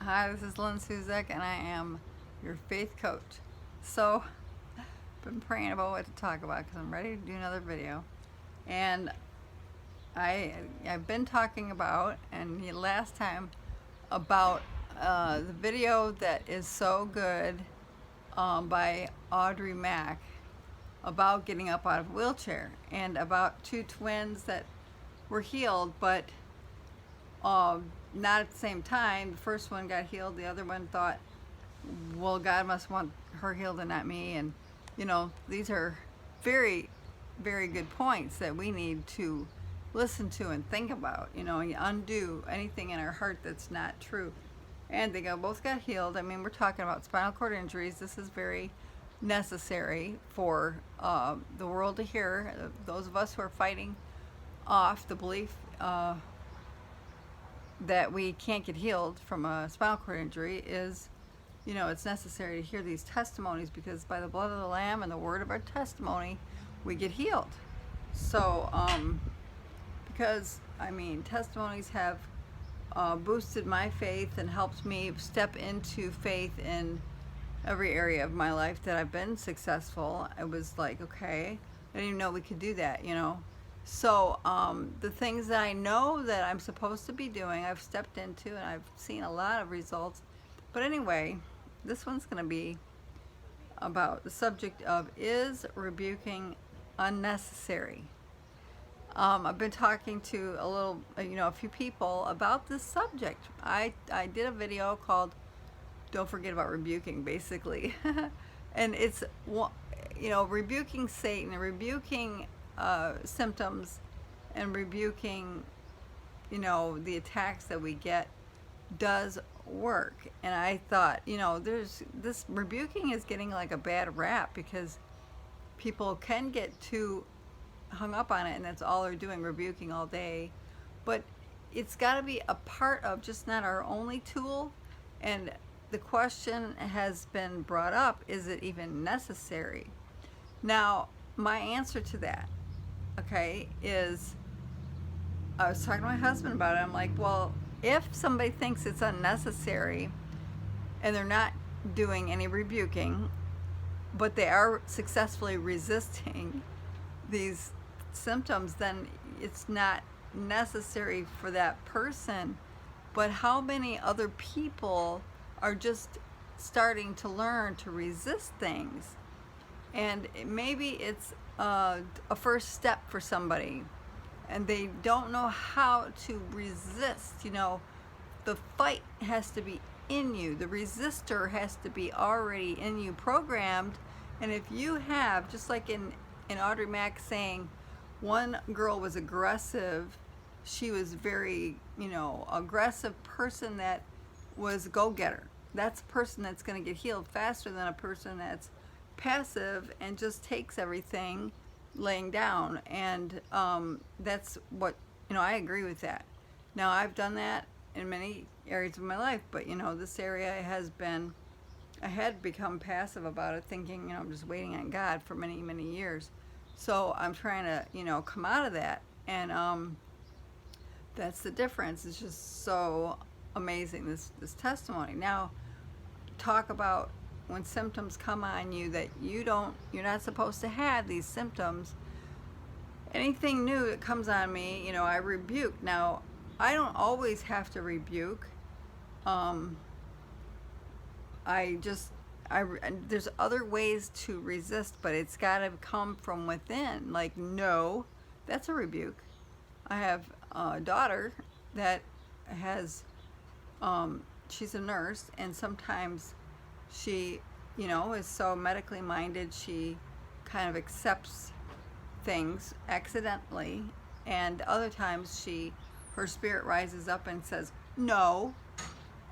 Hi, this is Lynn Suzek, and I am your faith coach. So, I've been praying about what to talk about because I'm ready to do another video. And I've been talking about, and the last time, about the video that is so good by Audrey Mack about getting up out of a wheelchair, and about two twins that were healed, but not at the same time. The first one got healed, the other one thought, well, God must want her healed and not me. And these are very, very good points that we need to listen to and think about, and undo anything in our heart that's not true. And they both got healed. I mean, we're talking about spinal cord injuries. This is very necessary for the world to hear. Those of us who are fighting off the belief that we can't get healed from a spinal cord injury is, it's necessary to hear these testimonies, because by the blood of the Lamb and the word of our testimony, we get healed. So, because, testimonies have boosted my faith and helped me step into faith in every area of my life that I've been successful. It was like, okay, I didn't even know we could do that, So the things that I know that I'm supposed to be doing, I've stepped into, and I've seen a lot of results. But anyway, this one's going to be about the subject of, is rebuking unnecessary? I've been talking to a few people about this subject. I did a video called "Don't Forget About Rebuking," basically, and it's rebuking Satan, and rebuking symptoms, and rebuking the attacks that we get does work. And I thought, there's this rebuking is getting like a bad rap, because people can get too hung up on it, and that's all they're doing, rebuking all day. But it's got to be a part of, just not our only tool. And the question has been brought up, is it even necessary? Now, my answer to that, okay, is, I was talking to my husband about it. I'm like, well, if somebody thinks it's unnecessary and they're not doing any rebuking, but they are successfully resisting these symptoms, then it's not necessary for that person. But how many other people are just starting to learn to resist things? And maybe it's a first step for somebody, and they don't know how to resist. The fight has to be in you. The resistor has to be already in you, programmed. And if you have, just like in Audrey Mack saying, one girl was aggressive. She was very, aggressive person that was a go-getter. That's a person that's going to get healed faster than a person that's passive and just takes everything laying down. And that's what, I agree with that. Now, I've done that in many areas of my life, but this area I had become passive about it, thinking, I'm just waiting on God for many, many years. So I'm trying to, come out of that. And that's the difference. It's just so amazing, this testimony. Now, talk about when symptoms come on you that you're not supposed to have these symptoms. Anything new that comes on me, I rebuke. Now, I don't always have to rebuke. There's other ways to resist, but it's got to come from within. Like, no, that's a rebuke. I have a daughter that has, she's a nurse, and sometimes she, is so medically minded, she kind of accepts things accidentally, and other times her spirit rises up and says, no.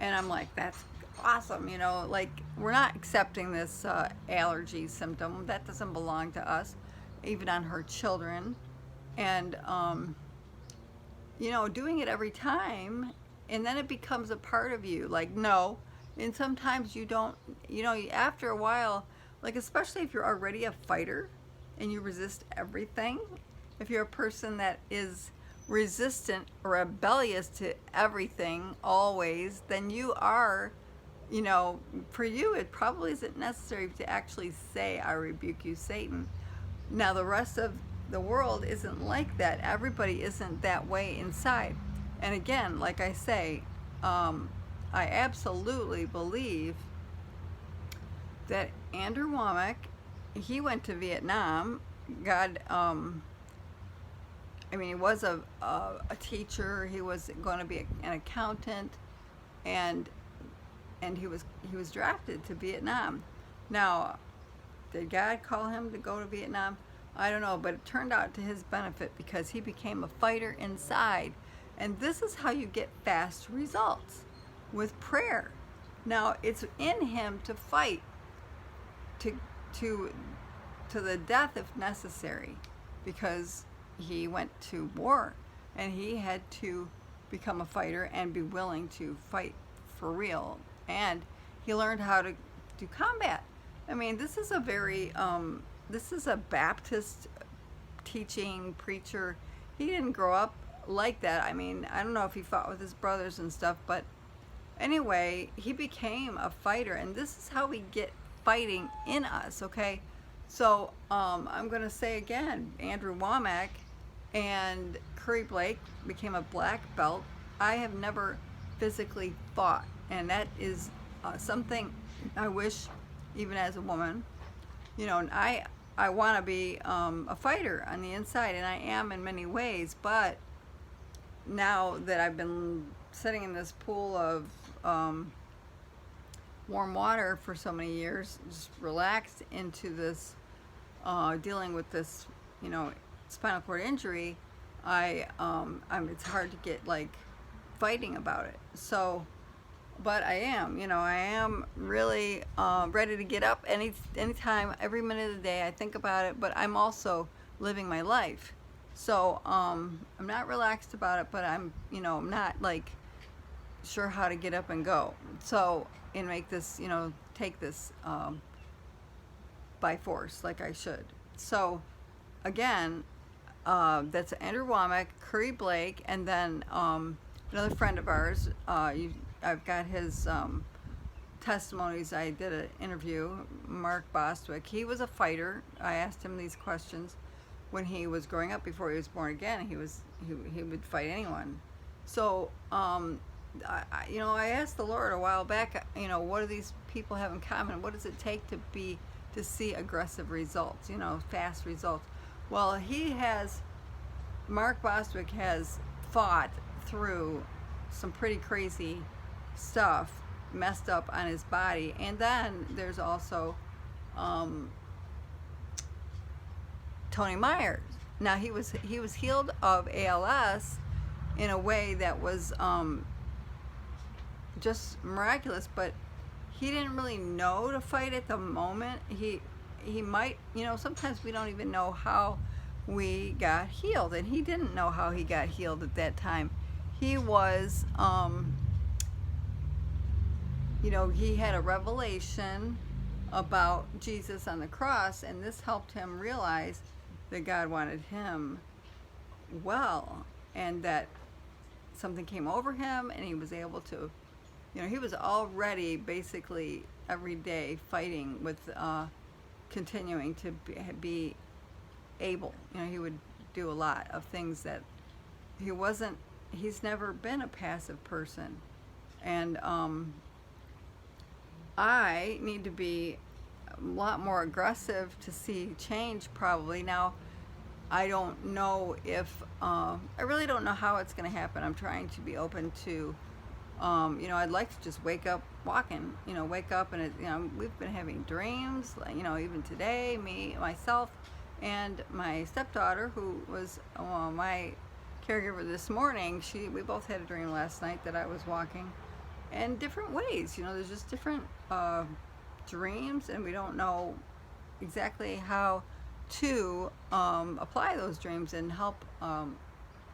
And I'm like, that's awesome, like, we're not accepting this allergy symptom. That doesn't belong to us, even on her children. And doing it every time, and then it becomes a part of you, like, no. And sometimes you don't, after a while, like, especially if you're already a fighter and you resist everything, if you're a person that is resistant or rebellious to everything always, then you are, for you, it probably isn't necessary to actually say, I rebuke you, Satan. Now, the rest of the world isn't like that. Everybody isn't that way inside. And again, like I say, I absolutely believe that Andrew Womack, he went to Vietnam. God, he was a teacher. He was going to be an accountant, and he was drafted to Vietnam. Now, did God call him to go to Vietnam? I don't know, but it turned out to his benefit because he became a fighter inside. And this is how you get fast results, with prayer. Now, it's in him to fight to the death if necessary, because he went to war and he had to become a fighter and be willing to fight for real. And he learned how to do combat. This is a Baptist teaching preacher. He didn't grow up like that. I don't know if he fought with his brothers and stuff, but anyway, he became a fighter, and this is how we get fighting in us, okay? So I'm going to say again, Andrew Womack and Curry Blake became a black belt. I have never physically fought, and that is something I wish, even as a woman, and I want to be a fighter on the inside, and I am in many ways, but now that I've been sitting in this pool of warm water for so many years, just relaxed into this, dealing with this, spinal cord injury, it's hard to get fighting about it. So, but I am really ready to get up anytime, every minute of the day. I think about it, but I'm also living my life. So I'm not relaxed about it, but I'm not sure how to get up and go. So, and make this, take this by force like I should. So again, that's Andrew Womack, Curry Blake, and then another friend of ours. I've got his testimonies. I did an interview, Mark Bostwick. He was a fighter. I asked him these questions when he was growing up before he was born again. He would fight anyone. So I asked the Lord a while back, what do these people have in common? What does it take to see aggressive results, fast results? Well, Mark Bostwick has fought through some pretty crazy stuff, messed up on his body. And then there's also Tony Myers. Now, he was healed of ALS in a way that was just miraculous, but he didn't really know to fight at the moment. He might, sometimes we don't even know how we got healed, and he didn't know how he got healed at that time. He was, he had a revelation about Jesus on the cross, and this helped him realize that God wanted him well, and that something came over him, and he was able to, he was already basically every day fighting with continuing to be able. He would do a lot of things that he's never been a passive person. And I need to be a lot more aggressive to see change probably. Now, I don't know if, I really don't know how it's going to happen. I'm trying to be open to, I'd like to just wake up walking, wake up and, we've been having dreams, even today, myself, and my stepdaughter, who was my caregiver this morning. We both had a dream last night that I was walking, and different ways, there's just different dreams, and we don't know exactly how to apply those dreams and help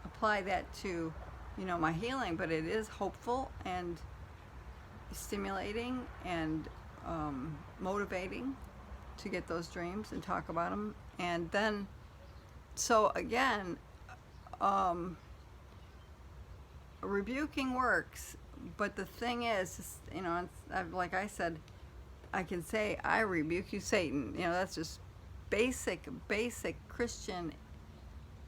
apply that to my healing. But it is hopeful and stimulating and motivating to get those dreams and talk about them. And then, so again, rebuking works, but the thing is, you know, like I said, I can say, I rebuke you, Satan. You know, that's just basic Christian,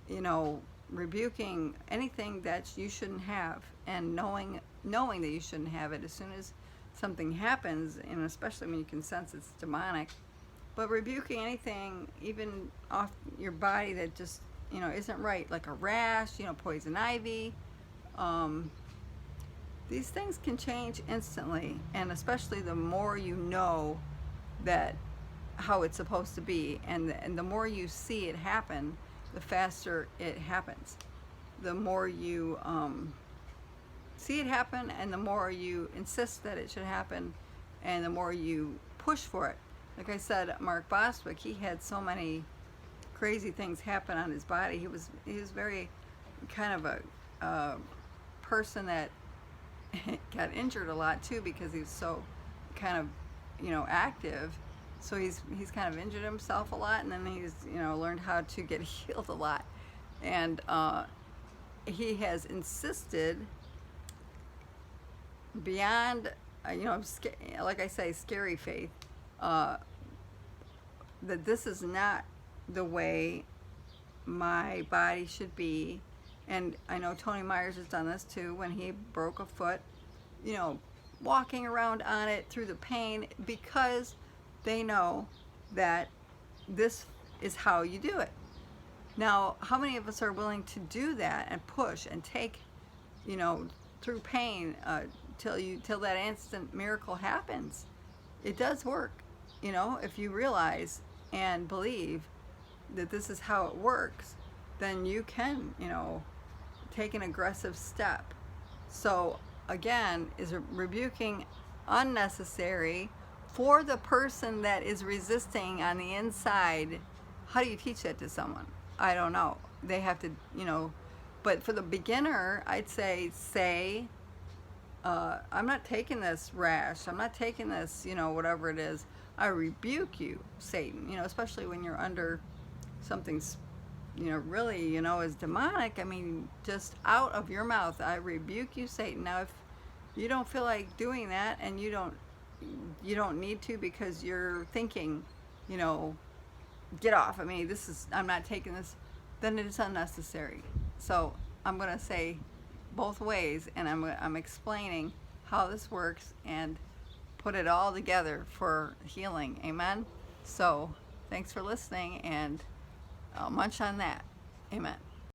you know, rebuking anything that you shouldn't have, and knowing that you shouldn't have it as soon as something happens, and especially when you can sense it's demonic. But rebuking anything, even off your body, that just, you know, isn't right, like a rash, you know, poison ivy. These things can change instantly, and especially the more you know that how it's supposed to be, and the more you see it happen, the faster it happens. The more you see it happen, and the more you insist that it should happen, and the more you push for it. Like I said, Mark Bostwick, he had so many crazy things happen on his body. He was very kind of a person that got injured a lot too, because he was so kind of, you know, active. So he's kind of injured himself a lot, and then he's, you know, learned how to get healed a lot. And he has insisted beyond, you know, like I say, scary faith, that this is not the way my body should be. And I know Tony Myers has done this too, when he broke a foot, you know, walking around on it through the pain, because they know that this is how you do it. Now, how many of us are willing to do that and push and take, you know, through pain till that instant miracle happens? It does work, you know, if you realize and believe that this is how it works, then you can, you know, take an aggressive step. So again, is rebuking unnecessary for the person that is resisting on the inside? How do you teach that to someone? I don't know. They have to, you know, but for the beginner, I'd say, I'm not taking this rash. I'm not taking this, you know, whatever it is. I rebuke you, Satan, you know, especially when you're under something, you know, really, you know, is demonic. I mean, just out of your mouth, I rebuke you, Satan. Now, if you don't feel like doing that, and you don't need to, because you're thinking, you know, get off. I mean, I'm not taking this, then it is unnecessary. So I'm going to say both ways, and I'm explaining how this works and put it all together for healing. Amen. So thanks for listening, and I'll munch on that. Amen.